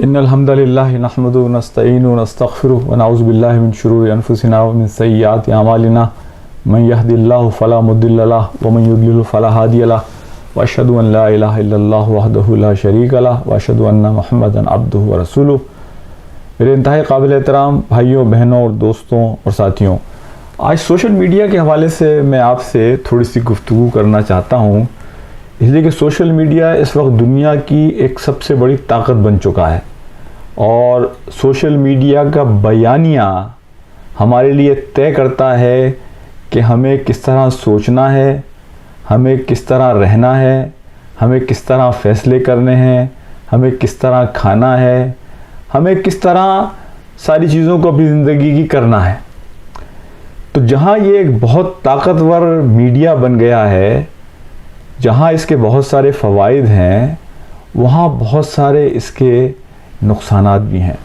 इन्नल हम्दुलिल्लाहि नहमदुहु व नस्तईनुहु व नस्तगफिरुहु व नऊज़ु बिल्लाहि मिन शुरूरि अनफुसिना व मिन सय्यिआति अमालिना मन यहदिल्लाहु फला मुदिल्ल लहु व मन युद्लिल फला हादिय लहु व अशहदु अन ला इलाहा इल्लल्लाहु वहदहु ला शरीका लहु व अशहदु अन्ना मुहम्मदन अब्दुहु व रसूलुहु। मेरे इंतहाई काबिल एहतराम भाइयों, बहनों और दोस्तों और साथियों, आज सोशल मीडिया के हवाले से मैं आपसे थोड़ी सी गुफ्तगू करना चाहता हूँ, इसलिए कि सोशल मीडिया इस वक्त दुनिया की एक सबसे बड़ी ताकत बन चुका है और सोशल मीडिया का बयानिया हमारे लिए तय करता है कि हमें किस तरह सोचना है, हमें किस तरह रहना है, हमें किस तरह फ़ैसले करने हैं, हमें किस तरह खाना है, हमें किस तरह सारी चीज़ों को अपनी ज़िंदगी की करना है। तो जहाँ ये एक बहुत ताकतवर मीडिया बन गया है, जहाँ इसके बहुत सारे फ़वाइद हैं, वहाँ बहुत सारे इसके नुकसानात भी हैं।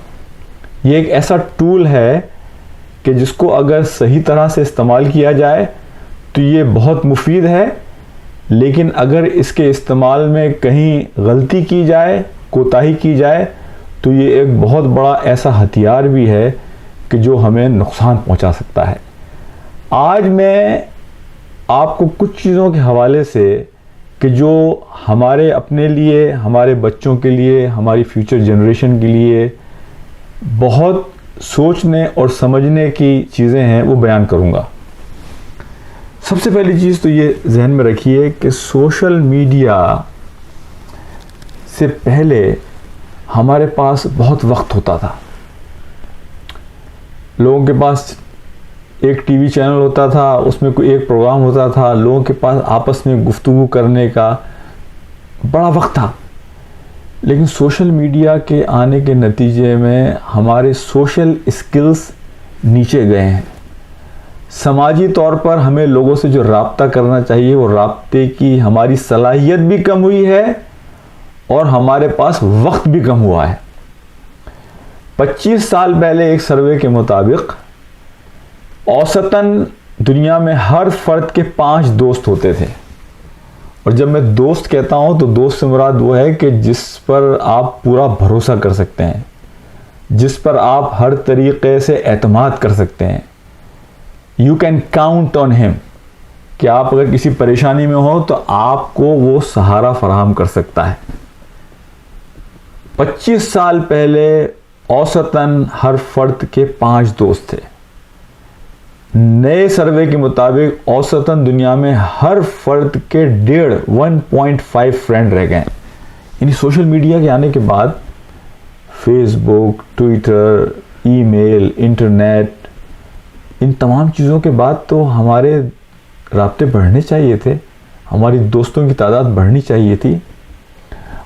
ये एक ऐसा टूल है कि जिसको अगर सही तरह से इस्तेमाल किया जाए तो ये बहुत मुफीद है, लेकिन अगर इसके इस्तेमाल में कहीं गलती की जाए, कोताही की जाए, तो ये एक बहुत बड़ा ऐसा हथियार भी है कि जो हमें नुकसान पहुंचा सकता है। आज मैं आपको कुछ चीज़ों के हवाले से कि जो हमारे अपने लिए, हमारे बच्चों के लिए, हमारी फ्यूचर जनरेशन के लिए बहुत सोचने और समझने की चीज़ें हैं, वो बयान करूँगा। सबसे पहली चीज़ तो ये जहन में रखिए कि सोशल मीडिया से पहले हमारे पास बहुत वक्त होता था। लोगों के पास एक टीवी चैनल होता था, उसमें कोई एक प्रोग्राम होता था, लोगों के पास आपस में गुफ्तगू करने का बड़ा वक्त था। लेकिन सोशल मीडिया के आने के नतीजे में हमारे सोशल स्किल्स नीचे गए हैं। समाजी तौर पर हमें लोगों से जो राब्ता करना चाहिए, वो राब्ते की हमारी सलाहियत भी कम हुई है और हमारे पास वक्त भी कम हुआ है। 25 साल पहले एक सर्वे के मुताबिक औसतन दुनिया में हर फर्द के 5 दोस्त होते थे। और जब मैं दोस्त कहता हूं तो दोस्त से मुराद वो है कि जिस पर आप पूरा भरोसा कर सकते हैं, जिस पर आप हर तरीके से एतमाद कर सकते हैं। You can count on him, कि आप अगर किसी परेशानी में हो तो आपको वो सहारा फराहम कर सकता है। 25 साल पहले औसतन हर फर्द के 5 दोस्त थे। नए सर्वे के मुताबिक औसतन दुनिया में हर फर्द के 1.5 फ्रेंड रह गए। यानी सोशल मीडिया के आने के बाद फेसबुक, ट्विटर, ईमेल, इंटरनेट, इन तमाम चीज़ों के बाद तो हमारे राब्ते बढ़ने चाहिए थे, हमारी दोस्तों की तादाद बढ़नी चाहिए थी।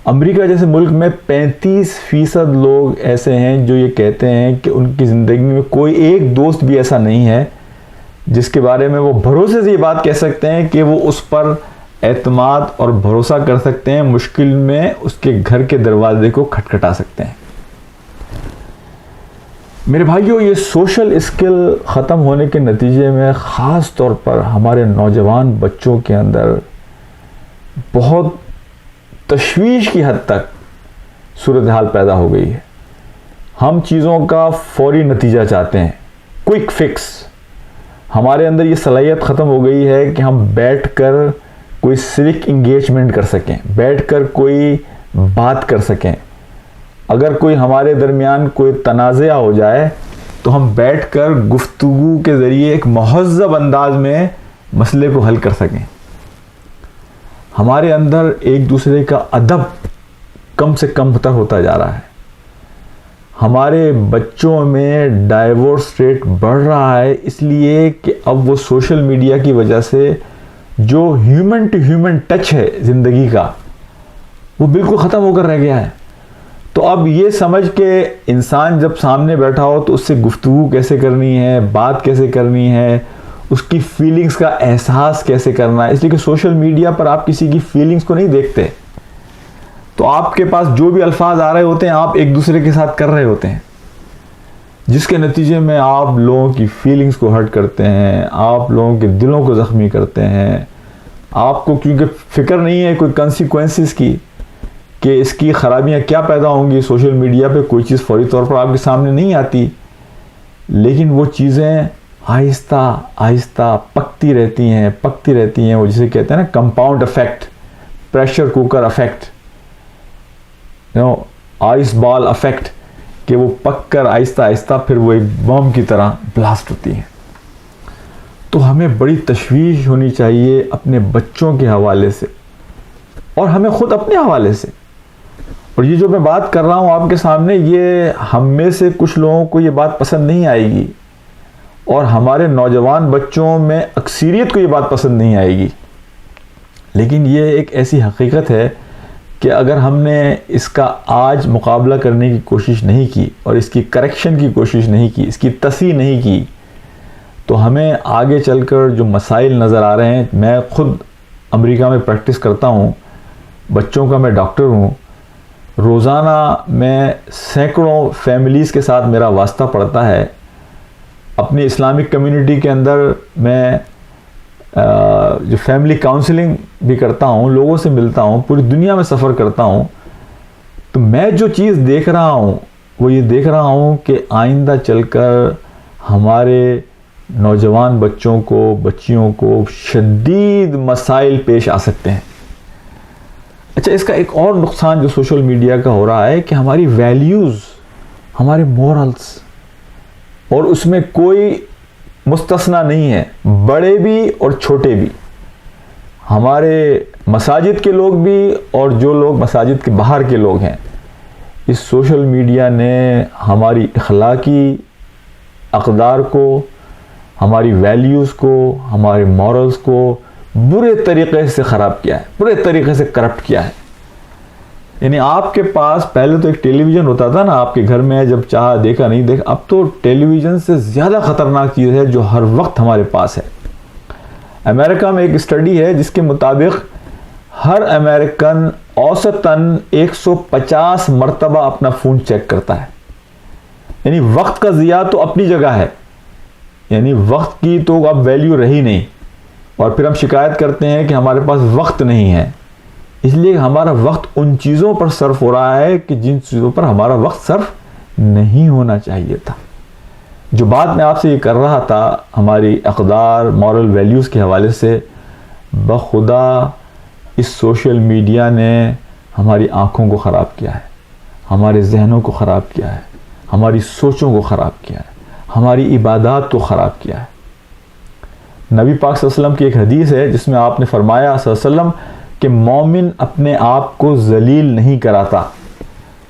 अमेरिका जैसे मुल्क में 35% लोग ऐसे हैं जो ये कहते हैं कि उनकी ज़िंदगी में कोई एक दोस्त भी ऐसा नहीं है जिसके बारे में वो भरोसे से ये बात कह सकते हैं कि वो उस पर एतमाद और भरोसा कर सकते हैं, मुश्किल में उसके घर के दरवाजे को खटखटा सकते हैं। मेरे भाइयों, ये सोशल स्किल ख़त्म होने के नतीजे में ख़ास तौर पर हमारे नौजवान बच्चों के अंदर बहुत तशवीश की हद तक सूरत हाल पैदा हो गई है। हम चीज़ों का फौरी नतीजा चाहते हैं, क्विक फिक्स। हमारे अंदर ये सलाहियत ख़त्म हो गई है कि हम बैठकर कोई सिविक इंगेजमेंट कर सकें, बैठकर कोई बात कर सकें। अगर कोई हमारे दरमियान कोई तनाज़ा हो जाए तो हम बैठकर गुफ्तगू के ज़रिए एक महज़्ज़ब अंदाज में मसले को हल कर सकें। हमारे अंदर एक दूसरे का अदब कम से कम होता जा रहा है। हमारे बच्चों में डाइवोर्स रेट बढ़ रहा है, इसलिए कि अब वो सोशल मीडिया की वजह से जो ह्यूमन टू ह्यूमन टच है ज़िंदगी का, वो बिल्कुल ख़त्म होकर रह गया है। तो अब ये समझ के इंसान जब सामने बैठा हो तो उससे गुफ्तगू कैसे करनी है, बात कैसे करनी है, उसकी फीलिंग्स का एहसास कैसे करना है। इसलिए कि सोशल मीडिया पर आप किसी की फीलिंग्स को नहीं देखते, तो आपके पास जो भी अल्फाज आ रहे होते हैं आप एक दूसरे के साथ कर रहे होते हैं, जिसके नतीजे में आप लोगों की फीलिंग्स को हर्ट करते हैं, आप लोगों के दिलों को ज़ख्मी करते हैं। आपको क्योंकि फ़िक्र नहीं है कोई कंसिक्वेंसेस की कि इसकी ख़राबियाँ क्या पैदा होंगी। सोशल मीडिया पे कोई चीज़ फौरी तौर पर आपके सामने नहीं आती, लेकिन वो चीज़ें आहिस्ता आहिस्ता पकती रहती हैं। वो जिसे कहते हैं ना compound effect, pressure cooker effect, ice ball effect, कि वो पक कर आहिस्ता आहिस्ता फिर वो एक बम की तरह ब्लास्ट होती हैं। तो हमें बड़ी तशवीश होनी चाहिए अपने बच्चों के हवाले से और हमें ख़ुद अपने हवाले से। और ये जो मैं बात कर रहा हूँ आपके सामने, ये हम में से कुछ लोगों को ये बात पसंद नहीं आएगी और हमारे नौजवान बच्चों में अक्सरियत को ये बात पसंद नहीं आएगी, लेकिन ये एक ऐसी हकीकत है कि अगर हमने इसका आज मुकाबला करने की कोशिश नहीं की और इसकी करेक्शन की कोशिश नहीं की, इसकी तस्हीह नहीं की, तो हमें आगे चलकर जो मसाइल नज़र आ रहे हैं। मैं ख़ुद अमेरिका में प्रैक्टिस करता हूँ, बच्चों का मैं डॉक्टर हूँ। रोज़ाना मैं सैकड़ों फैमिलीज़ के साथ मेरा वास्ता पड़ता है। अपनी इस्लामिक कम्युनिटी के अंदर मैं जो फैमिली काउंसलिंग भी करता हूँ, लोगों से मिलता हूँ, पूरी दुनिया में सफ़र करता हूँ। तो मैं जो चीज़ देख रहा हूँ वो ये देख रहा हूँ कि आइंदा चलकर हमारे नौजवान बच्चों को, बच्चियों को शदीद मसाइल पेश आ सकते हैं। अच्छा, इसका एक और नुकसान जो सोशल मीडिया का हो रहा है कि हमारी वैल्यूज़, हमारे मोरल्स, और उसमें कोई मुस्तस्ना नहीं है, बड़े भी और छोटे भी, हमारे मसाजिद के लोग भी और जो लोग मसाजिद के बाहर के लोग हैं। इस सोशल मीडिया ने हमारी अखलाकी अक़दार को, हमारी वैल्यूज़ को, हमारे मॉरल्स को बुरे तरीक़े से ख़राब किया है, बुरे तरीक़े से करप्ट किया है। यानी आपके पास पहले तो एक टेलीविज़न होता था ना आपके घर में, जब चाहा देखा, नहीं देखा। अब तो टेलीविज़न से ज़्यादा ख़तरनाक चीज़ है जो हर वक्त हमारे पास है। अमेरिका में एक स्टडी है जिसके मुताबिक हर अमेरिकन औसतन 150 मरतबा अपना फ़ोन चेक करता है। यानी वक्त का ज़िया तो अपनी जगह है, यानी वक्त की तो अब वैल्यू रही नहीं, और फिर हम शिकायत करते हैं कि हमारे पास वक्त नहीं है। इसलिए हमारा वक्त उन चीज़ों पर सर्फ हो रहा है कि जिन चीज़ों पर हमारा वक्त सर्फ नहीं होना चाहिए था। जो बात मैं आपसे ये कर रहा था हमारी अक़दार, मॉरल वैल्यूज़ के हवाले से, बखुदा इस सोशल मीडिया ने हमारी आँखों को ख़राब किया है, हमारे जहनों को ख़राब किया है, हमारी सोचों को ख़राब किया है, हमारी इबादत को ख़राब किया है। नबी पाक सल्लल्लाहु अलैहि वसल्लम की एक हदीस है जिसमें आपने फरमाया सल्लल्लाहु अलैहि वसल्लम कि मोमिन अपने आप को जलील नहीं कराता।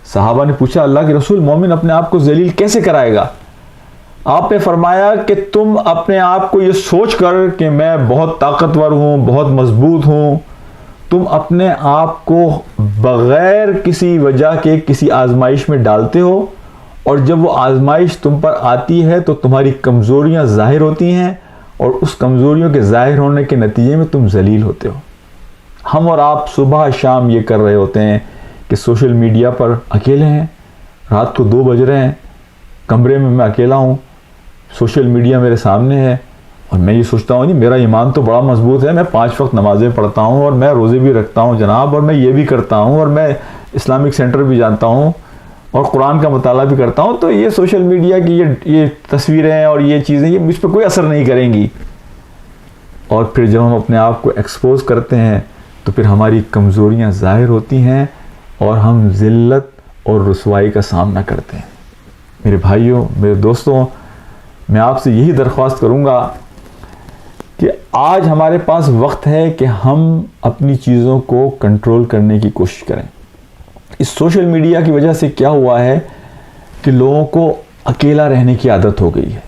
सहाबा ने पूछा, अल्लाह के रसूल, मोमिन अपने आप को जलील कैसे कराएगा? आपने फरमाया कि तुम अपने आप को ये सोच कर कि मैं बहुत ताकतवर हूँ, बहुत मजबूत हूँ, तुम अपने आप को बग़ैर किसी वजह के किसी आजमाइश में डालते हो, और जब वो आजमाइश तुम पर आती है तो तुम्हारी कमज़ोरियाँ ज़ाहिर होती हैं, और उस कमज़ोरियों के ज़ाहिर होने के नतीजे में तुम जलील होते हो। हम और आप सुबह शाम ये कर रहे होते हैं कि सोशल मीडिया पर अकेले हैं, रात को 2 बज रहे हैं, कमरे में मैं अकेला हूँ, सोशल मीडिया मेरे सामने है, और मैं ये सोचता हूँ जी मेरा ईमान तो बड़ा मजबूत है, मैं 5 वक्त नमाज़ें पढ़ता हूँ और मैं रोज़े भी रखता हूँ जनाब, और मैं ये भी करता हूँ, और मैं इस्लामिक सेंटर भी जानता हूँ और कुरान का मुताला भी करता हूँ, तो ये सोशल मीडिया की ये तस्वीरें और ये चीज़ें ये मुझ पर कोई असर नहीं करेंगी। और फिर जब हम अपने आप को एक्सपोज करते हैं तो फिर हमारी कमज़ोरियाँ ज़ाहिर होती हैं और हम ज़िल्लत और रुसवाई का सामना करते हैं। मेरे भाइयों, मेरे दोस्तों, मैं आपसे यही दरख्वास्त करूँगा कि आज हमारे पास वक्त है कि हम अपनी चीज़ों को कंट्रोल करने की कोशिश करें। इस सोशल मीडिया की वजह से क्या हुआ है कि लोगों को अकेला रहने की आदत हो गई है,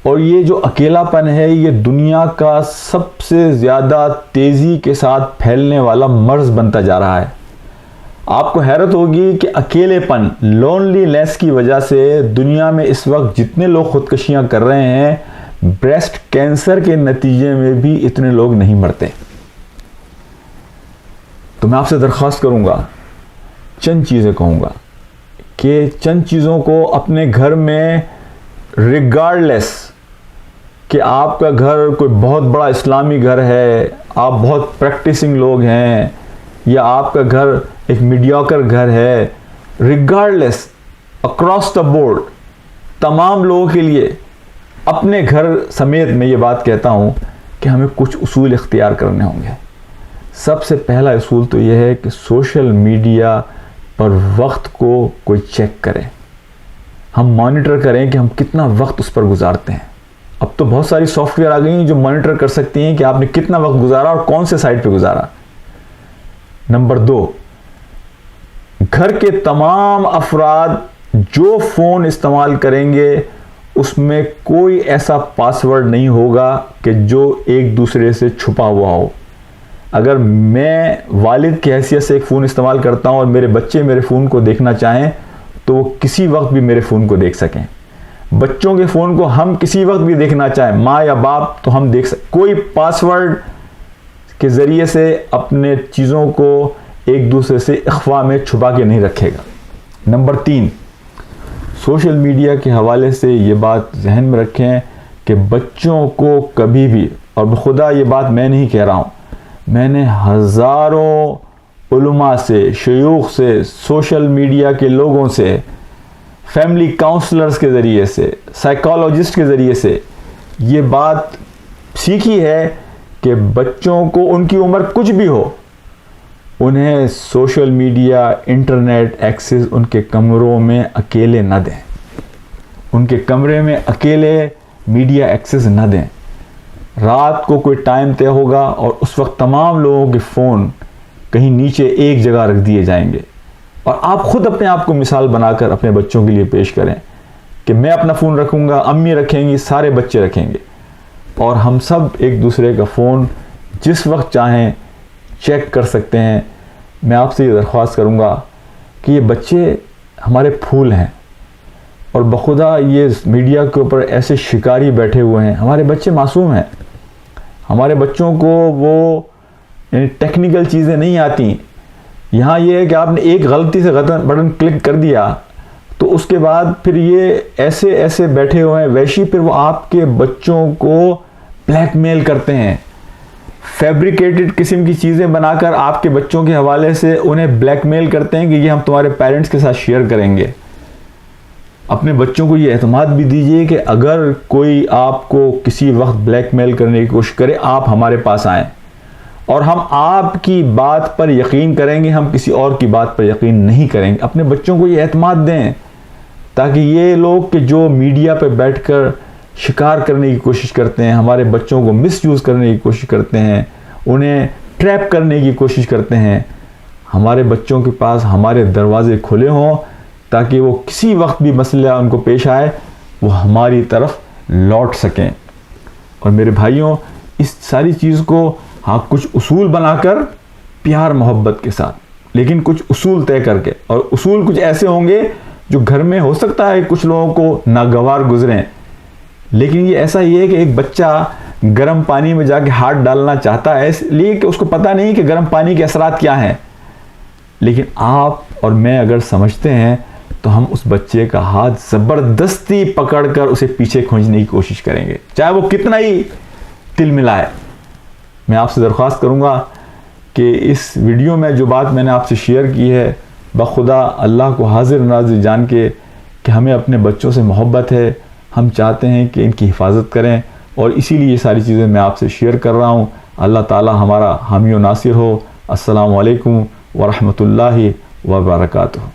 और ये जो अकेलापन है ये दुनिया का सबसे ज़्यादा तेज़ी के साथ फैलने वाला मर्ज़ बनता जा रहा है। आपको हैरत होगी कि अकेलेपन, लोनलीनेस की वजह से दुनिया में इस वक्त जितने लोग ख़ुदकुशियाँ कर रहे हैं, ब्रेस्ट कैंसर के नतीजे में भी इतने लोग नहीं मरते। तो मैं आपसे दरख्वास्त करूँगा, चंद चीज़ें कहूँगा कि चंद चीज़ों को अपने घर में, रिगार्डलेस कि आपका घर कोई बहुत बड़ा इस्लामी घर है, आप बहुत प्रैक्टिसिंग लोग हैं, या आपका घर एक मीडियोकर घर है, रिगार्डलेस अक्रॉस द बोर्ड तमाम लोगों के लिए अपने घर समेत मैं ये बात कहता हूँ कि हमें कुछ उसूल इख्तियार करने होंगे। सबसे पहला उसूल तो यह है कि सोशल मीडिया पर वक्त को कोई चेक करे, हम मॉनिटर करें कि हम कितना वक्त उस पर गुजारते हैं। अब तो बहुत सारी सॉफ्टवेयर आ गई हैं जो मॉनिटर कर सकती हैं कि आपने कितना वक्त गुजारा और कौन से साइट पे गुजारा। नंबर 2, घर के तमाम अफराद जो फ़ोन इस्तेमाल करेंगे उसमें कोई ऐसा पासवर्ड नहीं होगा कि जो एक दूसरे से छुपा हुआ हो। अगर मैं वालिद की हैसियत से एक फ़ोन इस्तेमाल करता हूं और मेरे बच्चे मेरे फ़ोन को देखना चाहें तो वो किसी वक्त भी मेरे फ़ोन को देख सकें। बच्चों के फ़ोन को हम किसी वक्त भी देखना चाहें, माँ या बाप, तो हम देख सकें। कोई पासवर्ड के ज़रिए से अपने चीज़ों को एक दूसरे से अखवा में छुपा के नहीं रखेगा। नंबर 3, सोशल मीडिया के हवाले से ये बात जहन में रखें कि बच्चों को कभी भी, और खुदा ये बात मैं नहीं कह रहा हूँ, मैंने हज़ारों उलमा से, शयूख से, सोशल मीडिया के लोगों से, फैमिली काउंसलर्स के ज़रिए से, साइकोलॉजिस्ट के ज़रिए से ये बात सीखी है कि बच्चों को उनकी उम्र कुछ भी हो, उन्हें सोशल मीडिया, इंटरनेट एक्सेस उनके कमरों में अकेले न दें, उनके कमरे में अकेले मीडिया एक्सेस न दें। रात को कोई टाइम तय होगा और उस वक्त तमाम लोगों के फ़ोन कहीं नीचे एक जगह रख दिए जाएंगे और आप खुद अपने आप को मिसाल बनाकर अपने बच्चों के लिए पेश करें कि मैं अपना फ़ोन रखूँगा, अम्मी रखेंगी, सारे बच्चे रखेंगे और हम सब एक दूसरे का फ़ोन जिस वक्त चाहें चेक कर सकते हैं। मैं आपसे ये दरख्वास्त करूँगा कि ये बच्चे हमारे फूल हैं और बखुदा ये मीडिया के ऊपर ऐसे शिकारी बैठे हुए हैं। हमारे बच्चे मासूम हैं, हमारे बच्चों को वो टेक्निकल चीज़ें नहीं आती। यहाँ ये है कि आपने एक गलती से बटन क्लिक कर दिया तो उसके बाद फिर ये ऐसे ऐसे बैठे हुए हैं वैशी, फिर वो आपके बच्चों को ब्लैकमेल करते हैं, फैब्रिकेटेड किस्म की चीज़ें बनाकर आपके बच्चों के हवाले से उन्हें ब्लैकमेल करते हैं कि ये हम तुम्हारे पेरेंट्स के साथ शेयर करेंगे। अपने बच्चों को ये एतमाद भी दीजिए कि अगर कोई आपको किसी वक्त ब्लैकमेल करने की कोशिश करे, आप हमारे पास आएँ और हम आपकी बात पर यकीन करेंगे, हम किसी और की बात पर यकीन नहीं करेंगे। अपने बच्चों को ये एतमाद दें ताकि ये लोग कि जो मीडिया पर बैठकर शिकार करने की कोशिश करते हैं, हमारे बच्चों को मिसयूज़ करने की कोशिश करते हैं, उन्हें ट्रैप करने की कोशिश करते हैं, हमारे बच्चों के पास हमारे दरवाज़े खुले हों ताकि वो किसी वक्त भी मसला उनको पेश आए वो हमारी तरफ लौट सकें। और मेरे भाइयों, इस सारी चीज़ को हाँ कुछ उसूल बनाकर प्यार मोहब्बत के साथ, लेकिन कुछ उसूल तय करके, और उसूल कुछ ऐसे होंगे जो घर में हो सकता है कुछ लोगों को नागवार गुजरें, लेकिन ये ऐसा ही है कि एक बच्चा गर्म पानी में जाके हाथ डालना चाहता है इसलिए कि उसको पता नहीं कि गर्म पानी के असरात क्या हैं, लेकिन आप और मैं अगर समझते हैं तो हम उस बच्चे का हाथ ज़बरदस्ती पकड़कर उसे पीछे खींचने की कोशिश करेंगे, चाहे वो कितना ही तिल मिलाए। मैं आपसे दरख्वास्त करूँगा कि इस वीडियो में जो बात मैंने आपसे शेयर की है, बखुदा अल्लाह को हाजिर नाजिर जान के कि हमें अपने बच्चों से मोहब्बत है, हम चाहते हैं कि इनकी हिफाजत करें और इसीलिए ये सारी चीज़ें मैं आपसे शेयर कर रहा हूँ। अल्लाह ताला हमारा हामी व नासिर हो। अस्सलामु अलैकुम व रहमतुल्लाहि व बरकातुहू।